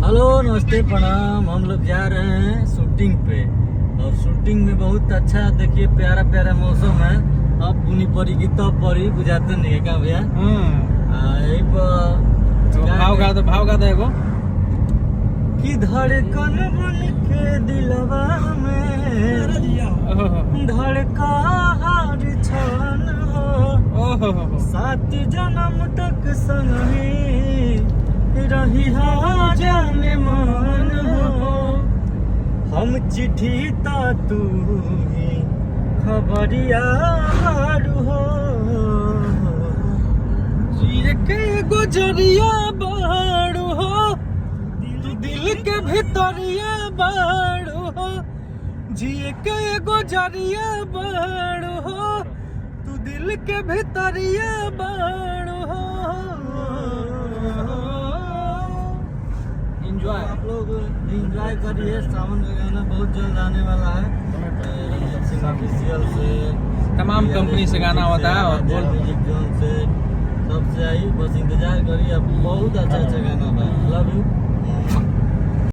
Hello नमस्ते प्रणाम। हम लोग जा रहे हैं शूटिंग पे और शूटिंग में बहुत अच्छा देखिए प्यारा प्यारा मौसम है। अब बुनी पड़ी की तब पड़ी बुझाते नहीं है क्या भैया। भाव गा दो एगो कि धड़कन बन के दिलवा में धड़का हर क्षण हो, 7 जन्म तक संगी रही जाने मान हो। हम चिट्ठी ता तू ही खबरिया हो, जिए के गुजरिया बाड़ू हो, तू दिल के भीतरिया बाड़ू हो, जिए के गुजरिया बाड़ू हो, तू दिल के भीतरिया बाड़ू हो। एंजॉय आप लोग एंजॉय करिए। सावन का गाना बहुत जल्द आने वाला है। सिंह ऑफिशियल से तमाम कंपनी से गाना होता है और बोल म्यूजिक जोन से सबसे आई बस इंतजार करिए। अब बहुत अच्छा अच्छा गाना था। Love you.